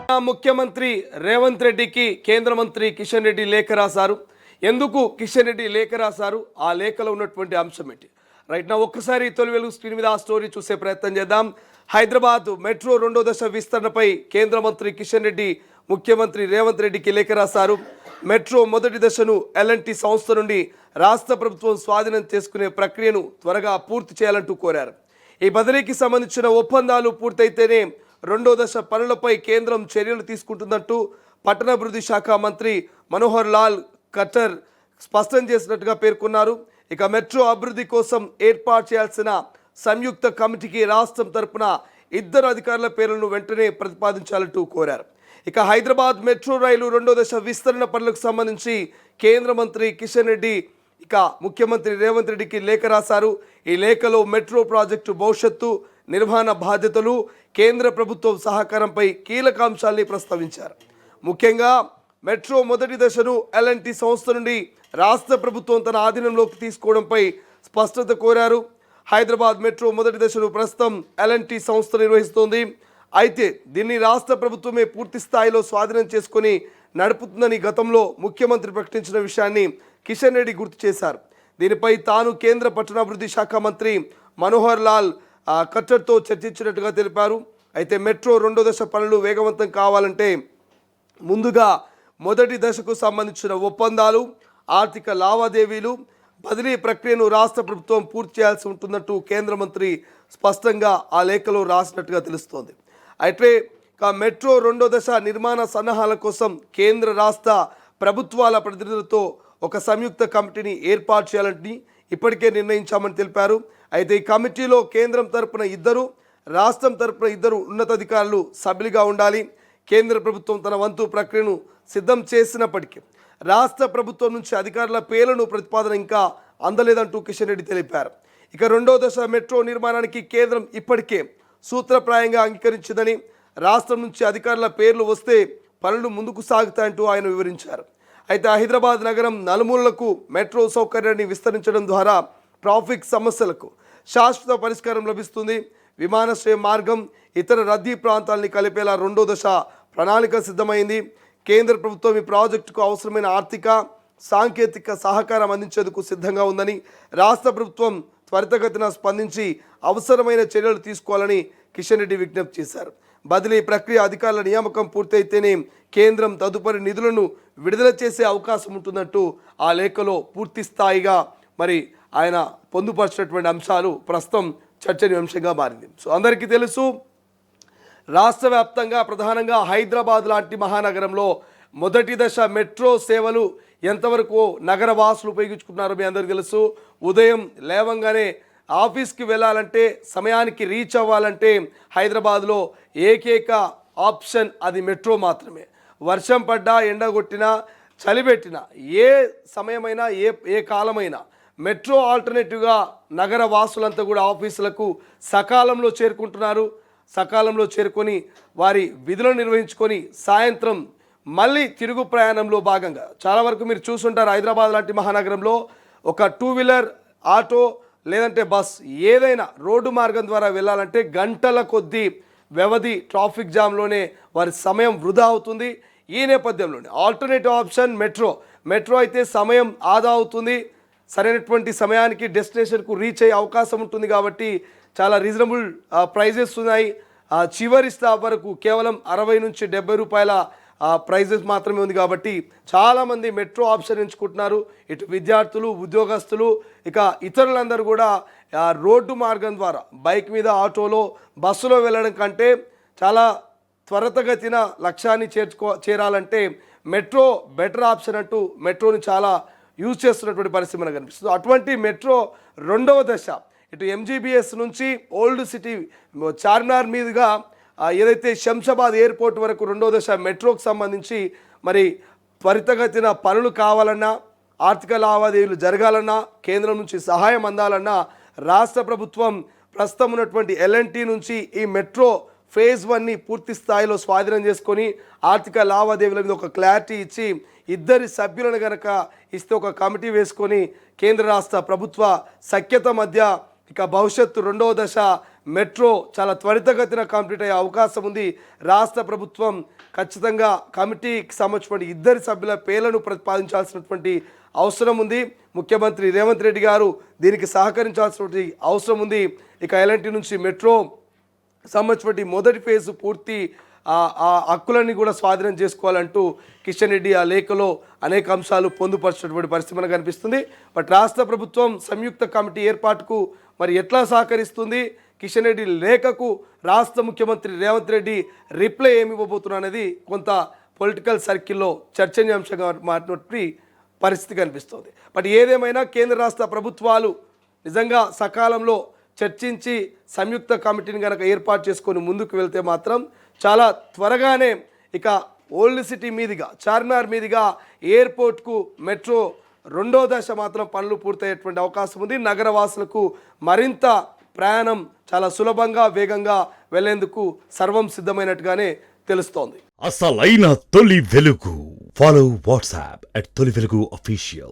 ముఖ్యమంత్రి రేవంత్ రెడ్డికి కేంద్ర మంత్రి కిషన్ రెడ్డి లేఖ రాశారు. ఎందుకు కిషన్ రెడ్డి లేఖ రాశారు, ఆ లేఖలో ఉన్నటువంటి అంశం ఏంటి? రైట్ నా ఒక్కసారి తొలి వెలుగు స్క్రీన్ మీద ఆ స్టోరీ చూసే ప్రయత్నం చేద్దాం. హైదరాబాద్ మెట్రో 2వ దశ విస్తరణపై కేంద్ర మంత్రి కిషన్ రెడ్డి ముఖ్యమంత్రి రేవంత్ రెడ్డికి లేఖ రాశారు. మెట్రో మొదటి దశను ఎల్ఎన్టీ సంస్థ నుండి రాష్ట్ర ప్రభుత్వం స్వాధీనం చేసుకునే ప్రక్రియను త్వరగా పూర్తి చేయాలంటూ కోరారు. ఈ బదిలీకి సంబంధించిన ఒప్పందాలు పూర్తయితేనే 2వ దశ పనులపై కేంద్రం చర్యలు తీసుకుంటుందంటూ పట్టణాభివృద్ధి శాఖ మంత్రి మనోహర్ లాల్ ఖట్టర్ స్పష్టం చేసినట్టుగా పేర్కొన్నారు. ఇక మెట్రో అభివృద్ధి కోసం ఏర్పాటు చేయాల్సిన సంయుక్త కమిటీకి రాష్ట్రం తరపున 2 అధికారుల పేర్లను వెంటనే ప్రతిపాదించాలంటూ కోరారు. ఇక హైదరాబాద్ మెట్రో రైలు 2వ దశ విస్తరణ పనులకు సంబంధించి కేంద్ర మంత్రి కిషన్ రెడ్డి ఇక ముఖ్యమంత్రి రేవంత్ రెడ్డికి లేఖ రాశారు. ఈ లేఖలో మెట్రో ప్రాజెక్టు భవిష్యత్తు, నిర్వహణ బాధ్యతలు, కేంద్ర ప్రభుత్వం సహకారంపై కీలక అంశాల్ని ప్రస్తావించారు. ముఖ్యంగా మెట్రో మొదటి దశను ఎల్ఎన్టీ సంస్థ నుండి రాష్ట్ర ప్రభుత్వం తన ఆధీనంలోకి తీసుకోవడంపై స్పష్టత కోరారు. హైదరాబాద్ మెట్రో మొదటి దశను ప్రస్తుతం ఎల్ఎన్టీ సంస్థ నిర్వహిస్తోంది. అయితే దీన్ని రాష్ట్ర ప్రభుత్వమే పూర్తి స్థాయిలో స్వాధీనం చేసుకొని నడుపుతుందని గతంలో ముఖ్యమంత్రి ప్రకటించిన విషయాన్ని కిషన్ రెడ్డి గుర్తు చేశారు. దీనిపై తాను కేంద్ర పట్టణాభివృద్ధి శాఖ మంత్రి మనోహర్ లాల్ ఖట్టర్తో చర్చించినట్టుగా తెలిపారు. అయితే మెట్రో 2వ దశ పనులు వేగవంతం కావాలంటే ముందుగా మొదటి దశకు సంబంధించిన ఒప్పందాలు, ఆర్థిక లావాదేవీలు, బదిలీ ప్రక్రియను రాష్ట్ర ప్రభుత్వం పూర్తి చేయాల్సి ఉంటుందంటూ కేంద్ర మంత్రి స్పష్టంగా ఆ లేఖలో రాసినట్టుగా తెలుస్తోంది. అయితే మెట్రో 2వ దశ నిర్మాణ సన్నాహాల కోసం కేంద్ర రాష్ట్ర ప్రభుత్వాల ప్రతినిధులతో ఒక సంయుక్త కమిటీని ఏర్పాటు చేయాలని ఇప్పటికే నిర్ణయించామని తెలిపారు. అయితే ఈ కమిటీలో కేంద్రం తరపున 2, రాష్ట్రం తరపున 2 ఉన్నతాధికారులు సభ్యులుగా ఉండాలి. కేంద్ర ప్రభుత్వం తన వంతు ప్రక్రియను సిద్ధం చేసినప్పటికీ రాష్ట్ర ప్రభుత్వం నుంచి అధికారుల పేర్లను ప్రతిపాదన ఇంకా అందలేదంటూ కిషన్ రెడ్డి తెలిపారు. ఇక 2వ దశ మెట్రో నిర్మాణానికి కేంద్రం ఇప్పటికే సూత్రప్రాయంగా అంగీకరించిందని, రాష్ట్రం నుంచి అధికారుల పేర్లు వస్తే పనులు ముందుకు సాగుతాయంటూ ఆయన వివరించారు. అయితే హైదరాబాద్ నగరం నలుమూలలకు మెట్రో సౌకర్యాన్ని విస్తరించడం ద్వారా ట్రాఫిక్ సమస్యలకు శాశ్వత పరిష్కారం లభిస్తుంది. విమానాశ్రయ మార్గం, ఇతర రద్దీ ప్రాంతాలని కలిపేలా 2వ దశ ప్రణాళిక సిద్ధమైంది. కేంద్ర ప్రభుత్వం ఈ ప్రాజెక్టుకు అవసరమైన ఆర్థిక, సాంకేతిక సహకారం అందించేందుకు సిద్ధంగా ఉందని, రాష్ట్ర ప్రభుత్వం త్వరితగతిన స్పందించి అవసరమైన చర్యలు తీసుకోవాలని కిషన్ రెడ్డి విజ్ఞప్తి చేశారు. బదిలీ ప్రక్రియ అధికారుల నియామకం పూర్తయితేనే కేంద్రం తదుపరి నిధులను విడుదల చేసే అవకాశం ఉంటుందంటూ ఆ లేఖలో పూర్తి స్థాయిగా మరి ఆయన పొందుపరిచినటువంటి అంశాలు ప్రస్తుతం చర్చనీయాంశంగా మారింది. సో అందరికీ తెలుసు, రాష్ట్ర వ్యాప్తంగా ప్రధానంగా హైదరాబాద్ లాంటి మహానగరంలో మొదటి దశ మెట్రో సేవలు ఎంతవరకు నగర వాసులు ఉపయోగించుకుంటున్నారో మీ అందరికీ తెలుసు. ఉదయం లేవంగానే ఆఫీస్కి వెళ్ళాలంటే, సమయానికి రీచ్ అవ్వాలంటే హైదరాబాద్లో ఏకైక ఆప్షన్ అది మెట్రో మాత్రమే. వర్షం పడ్డా, ఎండ కొట్టినా, చలి పెట్టినా, ఏ సమయమైనా, ఏ కాలమైనా మెట్రో ఆల్టర్నేటివ్గా నగర వాసులంతా కూడా ఆఫీసులకు సకాలంలో చేరుకుంటున్నారు. సకాలంలో చేరుకొని వారి విధులను నిర్వహించుకొని సాయంత్రం మళ్ళీ తిరుగు ప్రయాణంలో భాగంగా చాలా వరకు మీరు చూసుంటారు. హైదరాబాద్ లాంటి మహానగరంలో ఒక 2 వీలర్, ఆటో లేదంటే బస్ ఏదైనా రోడ్డు మార్గం ద్వారా వెళ్ళాలంటే గంటల కొద్దీ వ్యవధి ట్రాఫిక్ జామ్లోనే వారి సమయం వృధా అవుతుంది. ఈ నేపథ్యంలోనే ఆల్టర్నేటివ్ ఆప్షన్ మెట్రో అయితే సమయం ఆదా అవుతుంది, సరైనటువంటి సమయానికి డెస్టినేషన్కు రీచ్ అయ్యే అవకాశం ఉంటుంది. కాబట్టి చాలా రీజనబుల్ ప్రైజెస్ ఉన్నాయి. చివరి స్టాప్ వరకు కేవలం 60 నుంచి 70 రూపాయల ప్రైజెస్ మాత్రమే ఉంది. కాబట్టి చాలామంది మెట్రో ఆప్షన్ ఎంచుకుంటున్నారు. ఇటు విద్యార్థులు, ఉద్యోగస్తులు, ఇక ఇతరులందరూ కూడా రోడ్డు మార్గం ద్వారా బైక్ మీద, ఆటోలో, బస్సులో వెళ్ళడం కంటే చాలా త్వరితగతిన లక్ష్యాన్ని చేరాలంటే మెట్రో బెటర్ ఆప్షన్ అంటూ మెట్రోని చాలా యూజ్ చేస్తున్నటువంటి పరిస్థితి మనకు కనిపిస్తుంది. అటువంటి మెట్రో 2వ దశ ఇటు ఎంజీబీఎస్ నుంచి ఓల్డ్ సిటీ చార్మినార్ మీదుగా ఏదైతే శంషాబాద్ ఎయిర్పోర్ట్ వరకు 2వ దశ మెట్రోకి సంబంధించి మరి త్వరితగతిన పనులు కావాలన్నా, ఆర్థిక లావాదేవీలు జరగాలన్నా, కేంద్రం నుంచి సహాయం అందాలన్నా రాష్ట్ర ప్రభుత్వం ప్రస్తుతం ఉన్నటువంటి ఎల్ఎన్టీ నుంచి ఈ మెట్రో ఫేజ్ 1ని పూర్తి స్థాయిలో స్వాధీనం చేసుకొని ఆర్థిక లావాదేవీల మీద ఒక క్లారిటీ ఇచ్చి 2 సభ్యులను కనుక ఇస్తే ఒక కమిటీ వేసుకొని కేంద్ర రాష్ట్ర ప్రభుత్వ సఖ్యత మధ్య ఇక భవిష్యత్తు 2వ దశ మెట్రో చాలా త్వరితగతిన కంప్లీట్ అయ్యే అవకాశం ఉంది. రాష్ట్ర ప్రభుత్వం ఖచ్చితంగా కమిటీకి సంబంధించిన 2 సభ్యుల పేర్లను ప్రతిపాదించాల్సినటువంటి అవసరం ఉంది. ముఖ్యమంత్రి రేవంత్ రెడ్డి గారు దీనికి సహకరించాల్సినటువంటి అవసరం ఉంది. ఇక ఎల్ఎన్టీ నుంచి మెట్రో సంబంధించినటువంటి మొదటి ఫేజ్ పూర్తి ఆ హక్కులన్నీ కూడా స్వాధీనం చేసుకోవాలంటూ కిషన్ రెడ్డి ఆ లేఖలో అనేక అంశాలు పొందుపరిచినటువంటి పరిస్థితి మనకు కనిపిస్తుంది. బట్ రాష్ట్ర ప్రభుత్వం సంయుక్త కమిటీ ఏర్పాటుకు మరి ఎట్లా సహకరిస్తుంది, కిషన్ రెడ్డి లేఖకు రాష్ట్ర ముఖ్యమంత్రి రేవంత్ రెడ్డి రిప్లై ఏమి ఇవ్వబోతున్నారు అనేది కొంత పొలిటికల్ సర్కిల్లో చర్చనీయాంశంగా మారినటువంటి పరిస్థితి కనిపిస్తుంది. బట్ ఏదేమైనా కేంద్ర రాష్ట్ర ప్రభుత్వాలు నిజంగా సకాలంలో చర్చించి సంయుక్త కమిటీని కనుక ఏర్పాటు చేసుకొని ముందుకు వెళ్తే మాత్రం చాలా త్వరగానే ఇక ఓల్డ్ సిటీ మీదుగా చార్మినార్ మీదుగా ఎయిర్పోర్ట్కు మెట్రో 2వ దశ మాత్రం పనులు పూర్తయ్యేటువంటి అవకాశం ఉంది. నగరవాసులకు మరింత ప్రయాణం చాలా సులభంగా వేగంగా వెళ్లేందుకు సర్వం సిద్ధమైనట్టుగానే తెలుస్తోంది. అసలైన తొలి వెలుగు. ఫాలో వాట్సాప్ @తొలి వెలుగు official.